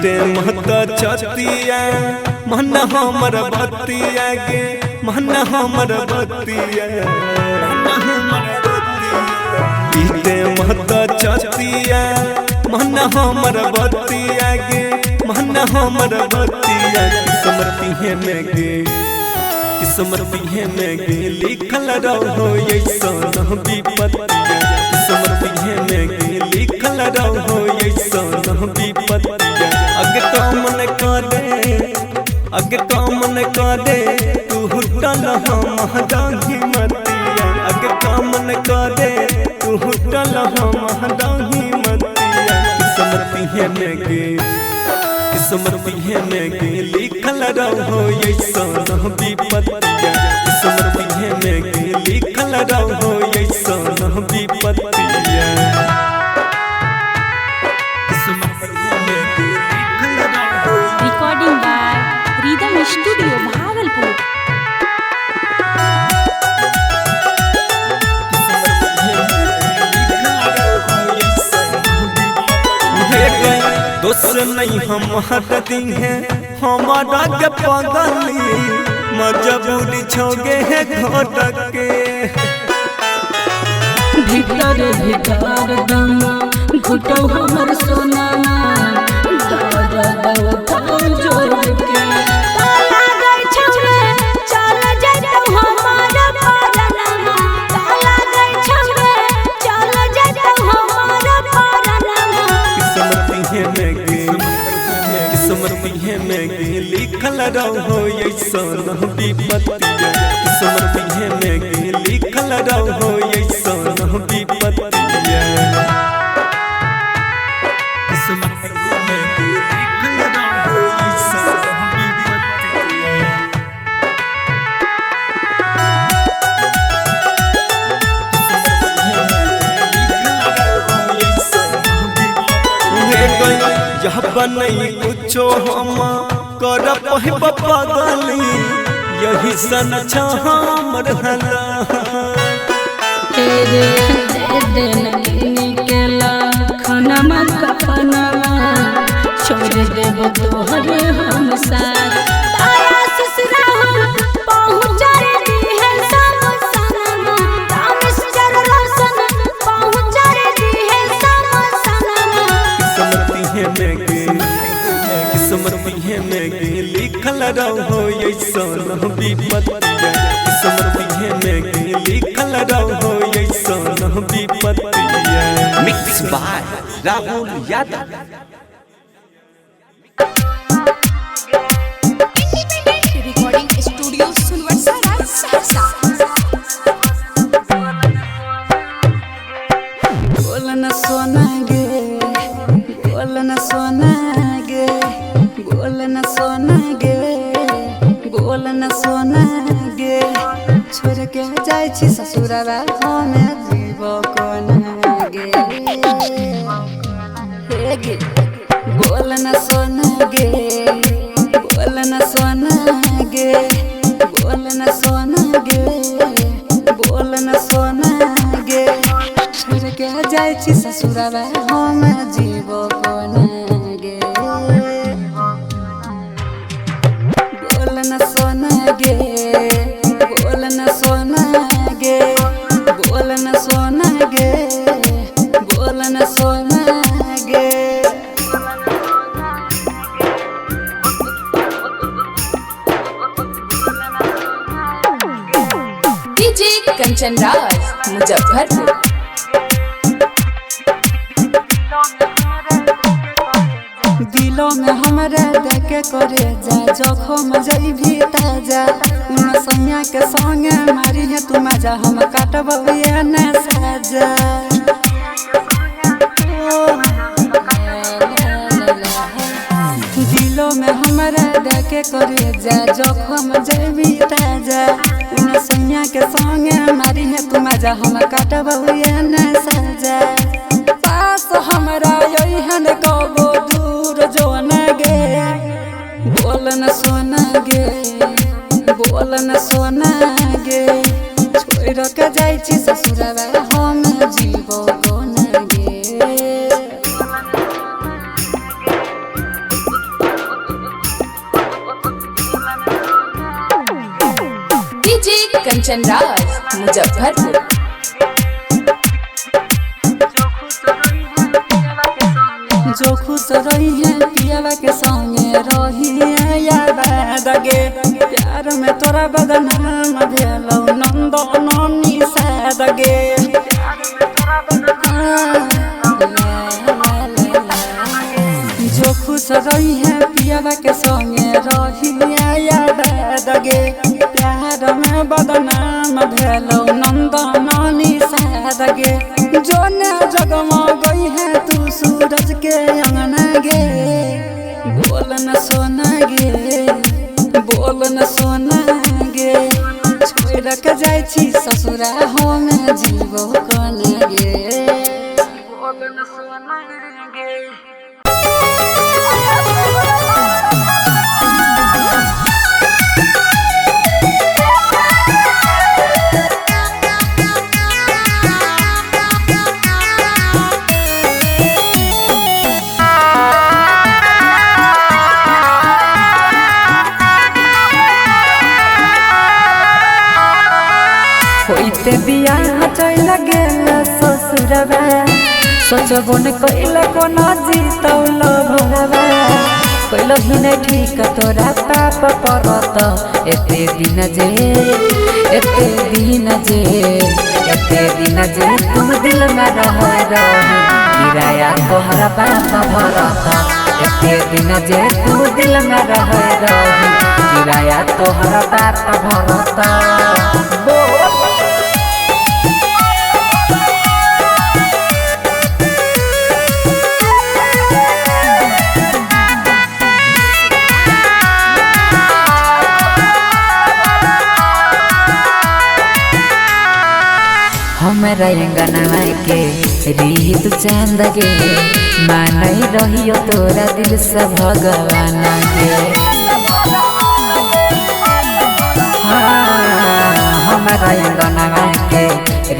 बीते महत छतिया मन हमर बतिया गे मन हमर बतिया बीते महत छतिया मन हमर बतिया गे मन हमर बतिया किस्मती में गे किस्मती में गे लिखल रहो ऐसन विपत्तिया किस्मती में गे लिखल रहो ऐसन विपत्तिया अगे कामन करे तू हुटल हम दाही मतिया अगे कामन करे तू हुटल हम दाही मतिया किस्मती में गे किस्मती में गे लिखल रहो ऐसन विपत्तिया किस्मती में गे लिखल रहो ऐसन विपत्तिया recording by rhythm studio Bhagalpur. दोस्त नहीं हम हटती हैं हमारा के पगली मजबूरी छोगे है घोटक के भीतर भीतर दम घुटो हमर सोना जोड़ के ताला गई छौरे चल जइतौ हमार परनमा ताला गई छौरे चल जइतौ हमार परनमा किस्मती में गे लिखल रहो ऐसन विपत्तिया किस्मती में गे लिखल रहो ऐसन विपत्तिया किस्मती में गे लिखल रहो ऐसन विपत्तिया यह बनई कुछो हम कर पगली यही सन हमर हला तेरे दे निकला खनमा कफनमा छोड़ देब तोहरे हम साथ तारा ससुरा हम पहुँच रे है सब सनमा रामेश जर रोशन पहुँच रे है सब सनमा किस्मती में गे लिखल रहो ऐसन विपत्तिया किस्मती में गे लिखल रहो ऐसन विपत्तिया mix by Rahul Yadav. Recording studio Sunwarsa Saharsa. बोलन सोना गे बोलन सोना गे बोलन सोना गे बोलन सोना गे छोड़ के जाय छी ससुरवा हमे जीव कोना गे हे गे बोलन सोना गे बोलन सोना गे बोलन सोना गे बोलन सोना गे छोड़ के जाय छी ससुरवा हम जीव कोना गे बोलन सोना गे बोलन सोना गे बोलन सोना गे बोलन सोना गे डीजे कंचन राज मुजफ्फरपुर। दिलों में हमरा देखे करे जा जखम जइभी ताजा उन सैया के संगे मारी है तू मजा हम काटब ये न साजा दिलों में हमरा देखे करे जा जखम जइभी ताजा उन सैया के संगे मारी है तू मजा हम काटब ये न साजा पास हमरा यही कबो दूर जोन गे बोलन सोना गे बोलन सोना गे छोड़ के जाय छी ससुरवा हम जीव कोना गे रोशन राज मुजफ्फरपुर। जो खुश रही है पियावा के संगे रही है याद गे प्यार में तोरा बदनाम भेलौ नंदन निषाद गे जो खुश रही है पियावा के संगे रही है याद गे प्यार में बदनाम भेलौ नंदन निषाद गे जो न जगमा गई है तू सूरज के अंगना गे बोल न सोना गे बोल न सोना गे छोड़ के जाय छी ससुरा हम जीवो कने गे बोल न सोना गे। होइते बियाह चल गेल ससुरवा सोचबो न कइला कोना जीतौल भरवा कइल ही नहीं ठीक तोरा पाप परत एते दिन जे तुम दिल में रह रही किराया तोहरा पाप भरत एते दिन जे तू दिल में रह रही किराया तोहरा पाप भरत। हमरा अंगना के रीत चांद गे मानई रहियो तोरा दिल से भगवान गे हमरा अंगना के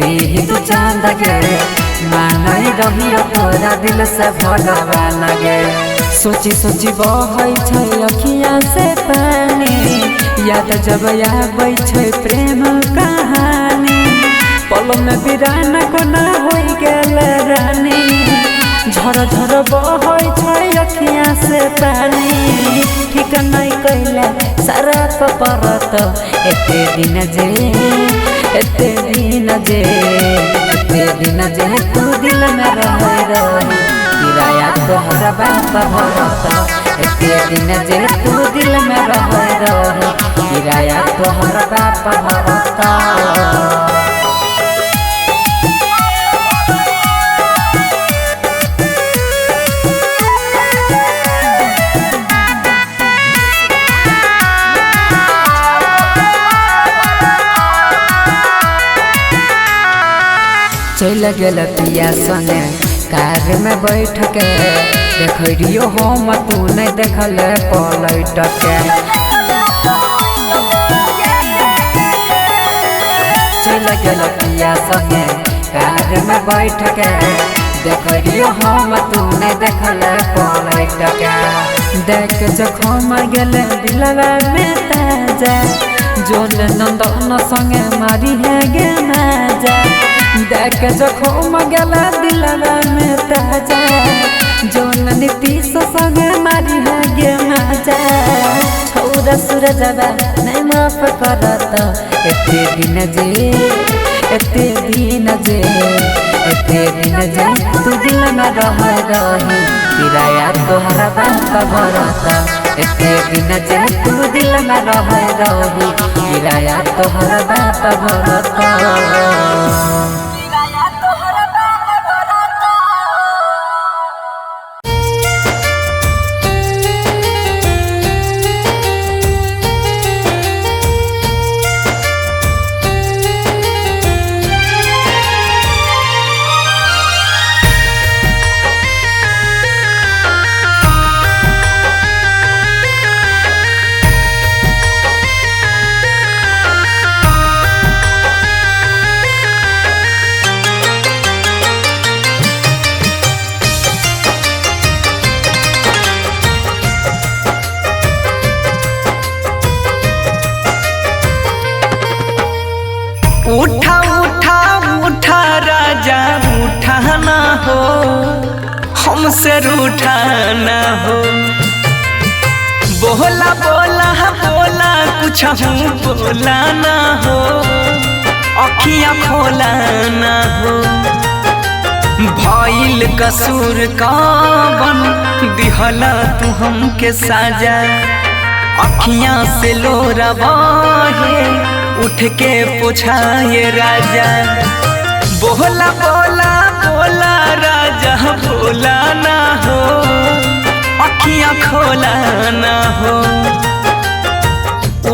रीत चांद गे मानई रहियो तोरा दिल से भगवान गे सोची सोची बहै छै अखियाँ से पानी याद जब आबै छै प्रेम कहानी पल में वीरान कोना होई गेल रानी झर झर बहै छै अखियाँ से पानी ठीक नहीं कैला सारा परत एते दिन जे तू दिल में रह रही किराया तोहरा बाप भरत एते दिन जे तू दिल में रह रही किराया तोहरा बाप भरत। चल गेल पिया संगे कार में बैठ के देखियो हम तू नहीं देखल पलट के चल गेल पिया संगे कार में बैठ के देखियो हम तू नहीं देखल पलट के देख जखम गेल दिलवा में ताजा जोन नंदन संगे मारी है गे नाजा देख जखम गेला दिलवा में ताजा जोन नीतीश संगे मारी है गे माजा छौरा सूरजवा नहीं माफ करत एते दिन जे तू दिल में रह रही किराया तोहरा बाप भरत एते दिन जे तू दिल में रह रही किराया तोहरा बाप भरत। हमसे रूठा ना हो। बोला बोला बोला कुछ बोला ना हो, अखियाँ खोला ना हो। भइल कसूर कवन दिहला तू हमके साजा, अखियाँ से लोरा बहे उठ के पूछाए राजा। बोला बोला बोला राजा बोला ना हो, अखियाँ खोला ना हो।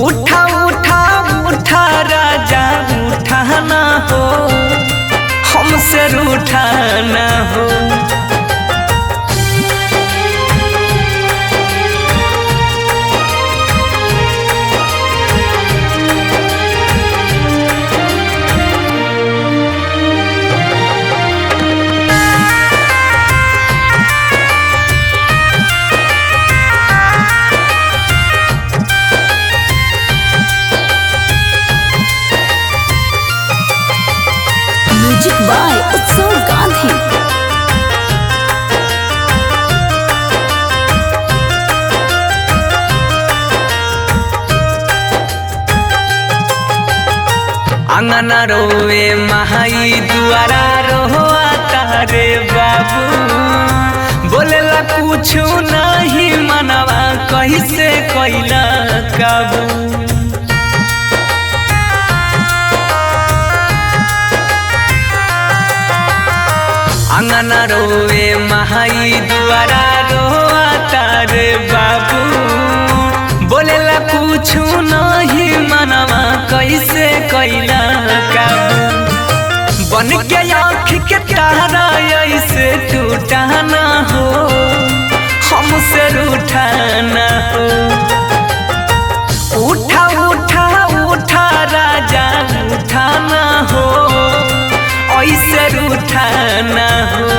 उठा उठा उठा राजा उठा ना हो, हमसे रूठा ना हो। म्यूजिक बाय उत्सव गांधी। अंगना रोवे महाई दुआरा रोआ तारे बाबू, बोलेला कुछ नहीं मनवा कैसे कैला काबू। अंगना रोवे महाई दुआरा रोआ तारे बाबू, बोलेला कुछ नहीं मनवा कैसे कैला काबू। बन के आँख के तारा ऐसे टूटा ना हो, हमसे रूठा ना हो। उठा उठा उठा राजा उठा ना हो, ऐसे रूठा ना हो।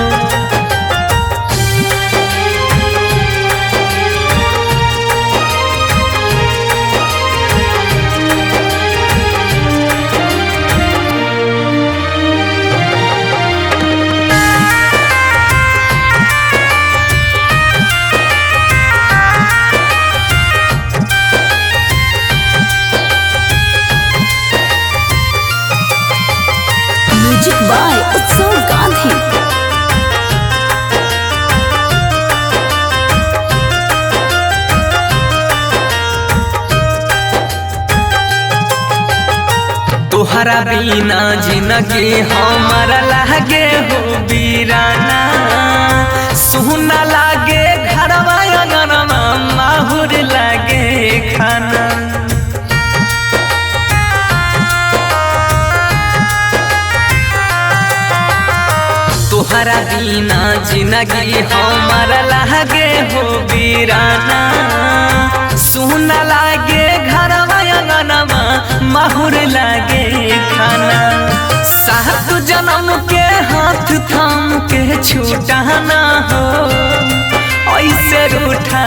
म्यूजिक बाय उत्सव गांधी। तोहरा बिना जिंदगी हमारा लागे हो बीराना, सुना लागे घरवा अंगनवा माहुर लागे खाना। तोहरा बिना जिंदगी हमारा लागे हो बीराना, सुना लागे घरवा अंगनवा माहुर लागे खाना। सात जन्म के हाथ थाम के छूटा ना हो, ऐसे रूठा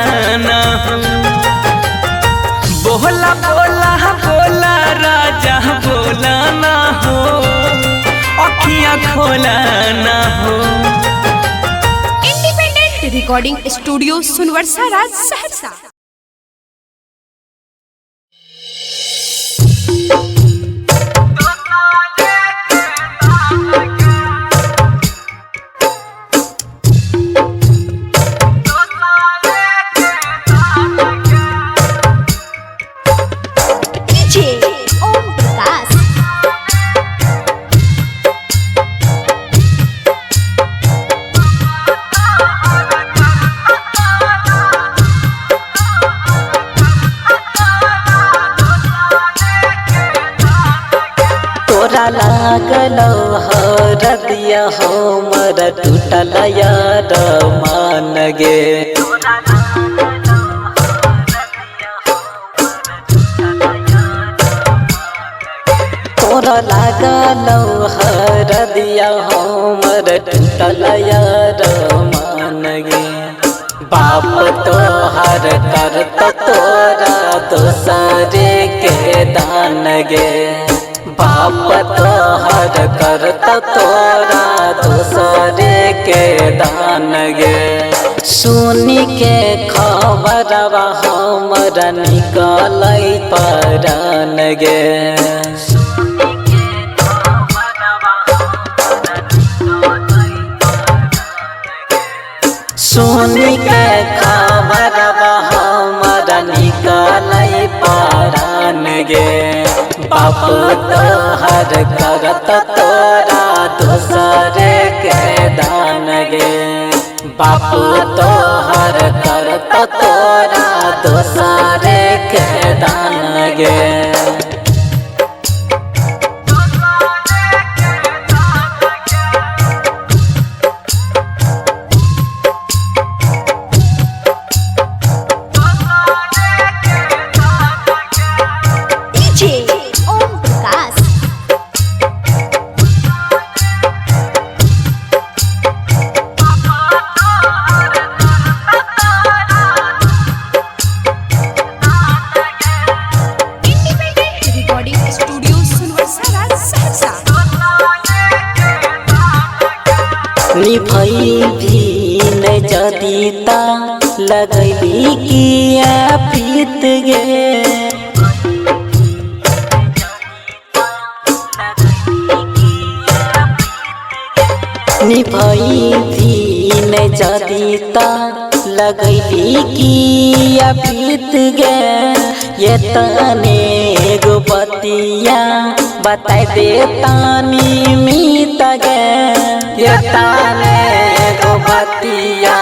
ना हो। बोला बोला बोला राजा बोला ना हो, अखियाँ खोला ना हो। इंडिपेंडेंट रिकॉर्डिंग स्टूडियो सुनवर्षा राज सहरसा। लागलो हरदिया हमर टूटल यार मान गे। तोरा लागलो हरदिया हमर टूटल यार मान गे। बाप तोहर करत तोरा दोसरे के दान गे। बाप तोहर करत तोरा दोसरे के दान दान गे सुनी के खबरवा हमरा निकलै परान गे सुनी के खबरवा हमरा निकलै परान गे बाप तोहर करत तोरा दूसरे के दान गे बाप तोहर करत तोरा दूसरे के दान गे निभई भी न जदीता लगैली किया प्रीत गे निभई भी न जदीता लगैली किया प्रीत गे ये तने गो बतिया बताई दे तानी मीत गे ये ताने गो बतिया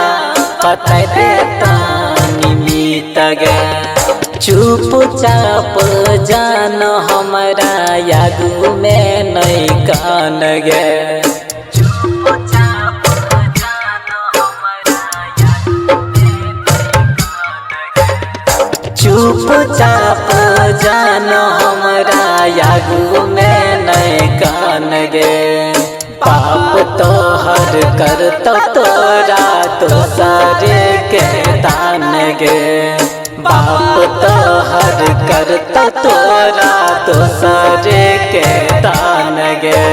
बताई दे तानी मीत गे चुपचाप जान हमरा यादू में नहीं कान गे चुपचाप जान हमरा यागू में नहीं कान गे पाप तोहर करत तोरा दूसरे के दान गे बाप तोहर करत तोरा दूसरे के दान गे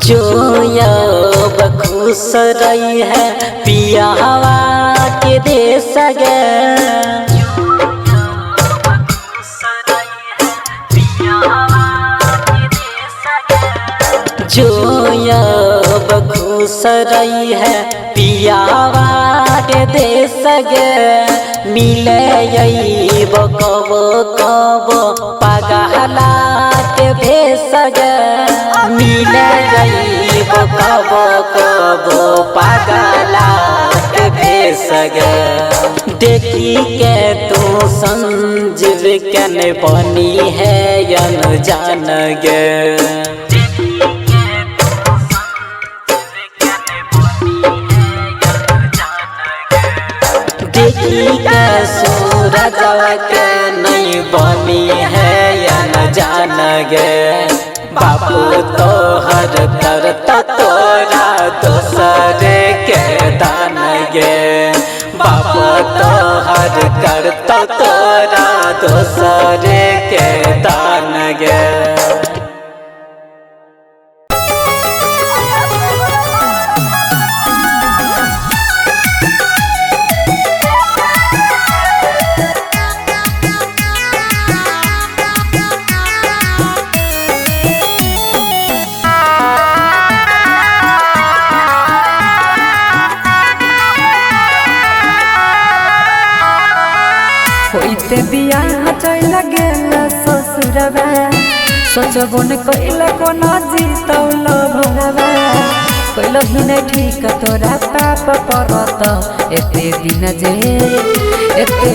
जो खुश रही है पिया हवा के दे सगे जो खुश रही है पिया हवा के दे सगे मिले यही कब कब पगला के भेज सगे मिले यही कब कब पगला के भेज सगे देखी के तू संजीव कन बनी है यन जान गे देखी के सूरज के नहीं बनी है या न जान गे बापू तोहर करत तोरा दूसरे के दान गे बापू तोहर करत तोरा दूसरे के दान गे होइते बियाह चल गेल ससुरवा सोचबो न कइला कोना जीतौल भरवा कइल ही नहीं ठीक तोरा पाप परत एते दिन जे एते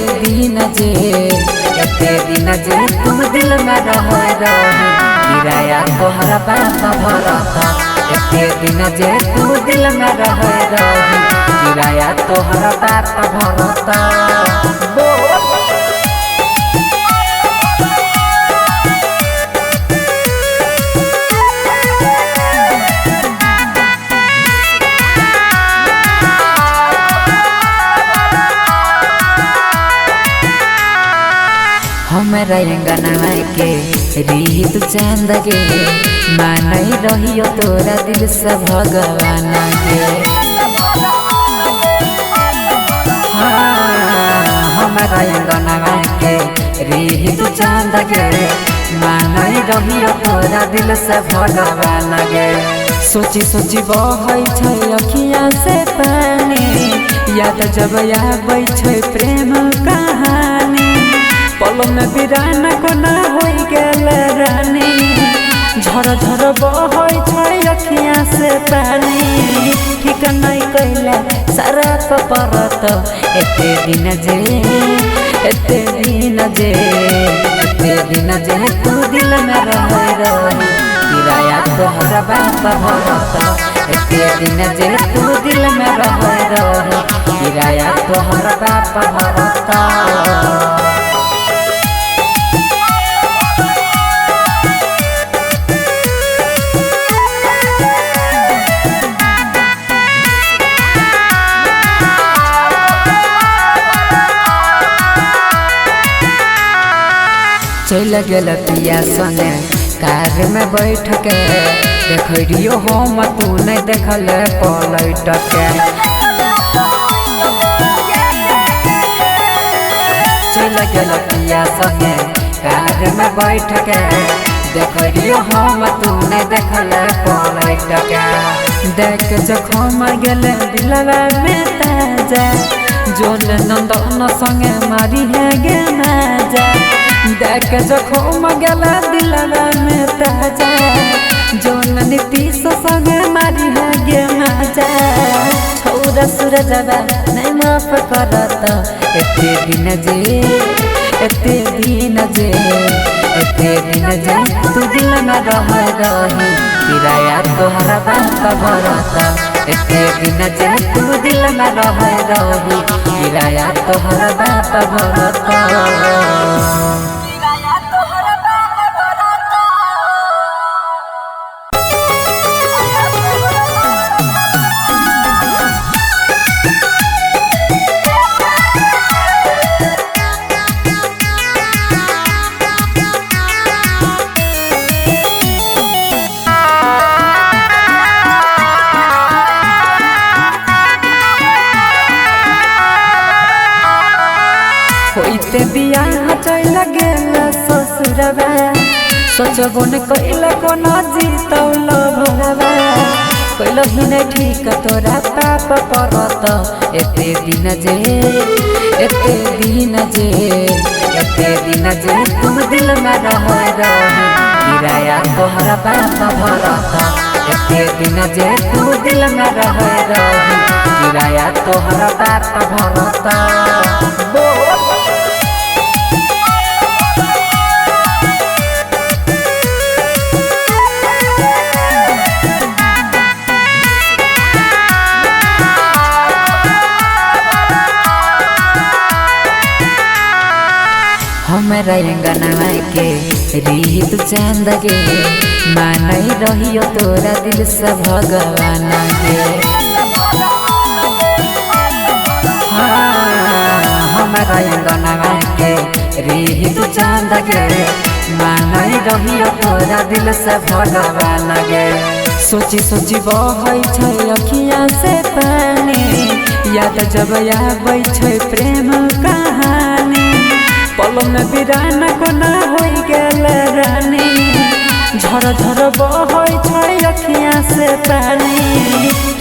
दिन जे तू दिल में रहे रही किराया तोहरा बाप भरता एते दिन जे तू दिल में रहे रही किराया तोहरा बाप भरता हमरा अंगनवा के रीत चांद गे मानई रहियो तोरा दिल से भगवान गे हमरा अंगनवा के रीत चांद गे मानई रहियो तोरा दिल से भगवान गे सोची सोची बहै छै अखियां से पानी याद जब आबै छै प्रेम कहानी पल में बिरान कोना हो गेल रानी झर झर बहै छै अखियां से पानी ठीक नहीं कैला सारा परत एते दिन जे तू दिल में रहे रही किराया तोहरा बाप भरता एते दिन जे तू दिल में रहे रही किराया तोहरा बाप भरता चल गेल पिया संगे कार में बैठ के देखियो हम तू नहीं देखल पलट के चल गेल पिया संगे कार में बैठ के देखियो हम तू नहीं देखल पलट के देख जखम गेल दिलवा में ताजा जोन नंदन संगे मारी है गे माजा देख जखम गेला दिलवा में ताजा जोन नीतीश संगे मारी है गे माजा छौरा सूरजवा नहीं माफ करत एते दिन जे तू दिल में रहे रही किराया तोहरा बाप भरता एते दिन जे तू दिल में रहे रही किराया तोहरा बाप भरता होइते बियाह चल गेल ससुरवा सोचबो न कैला कोनो जीतौल भरवा कैलो ही नहीं ठीक तोरा पाप परत एते दिन जे तुम दिल में रहे रही किराया तोहरा बाप भरता एते दिन जे तू दिल में रहे रही किराया तोहरा बाप भरता हमरा अंगनवा के रीत चांद गे मानई रहियो तोरा दिल से भगवान गे हमरा अंगनवा के रीत चांद गे मानई रहियो तोरा दिल से भगवान गे सोची सोची बहै छै अखियां से पानी याद जब आबै छै प्रेम कहानी पल में बिरान कोना हो गेल रानी झर झर बहै छै अखियां से पानी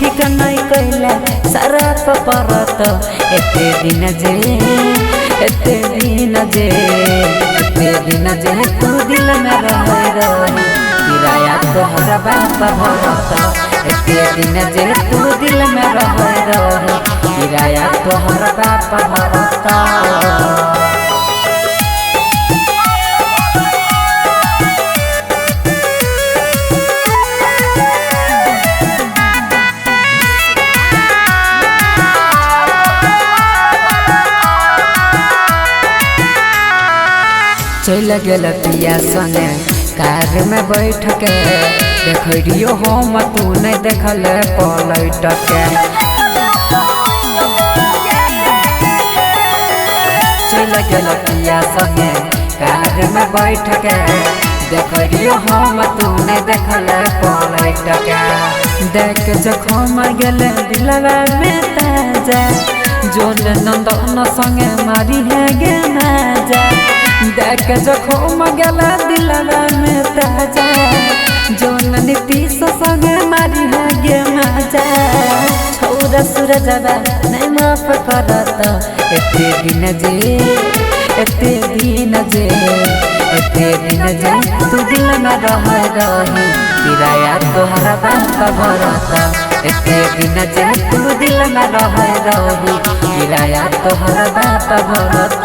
ठीक नहीं कैला सारा परत एते दिन जे तू दिल में रहे रही किराया तोहरा बाप भरता एते दिन जे तू दिल में रहे रही किराया तोहर बाप भरता। चल गेल पिया संगे कार में बैठ के देखियो हम तू नहीं देखल पलट के। चल गेल पिया संगे कार में बैठ के देखियो हम तू नहीं देखल पलट के। देख जखम गेल दिलवा में ताजा जोन नंदन संगे मारी है गे नाजा। देख जखम गेला दिलवा में ताजा जोन नीतीश संगे मारी है गे मजा। छौरा सूरजवा नहीं माफ करत एते दिन जे तू दिल में रह रही किराया तोहरा बाप भरत। एते दिन जे तू दिल में रह रही किराया तोहरा बाप भरत।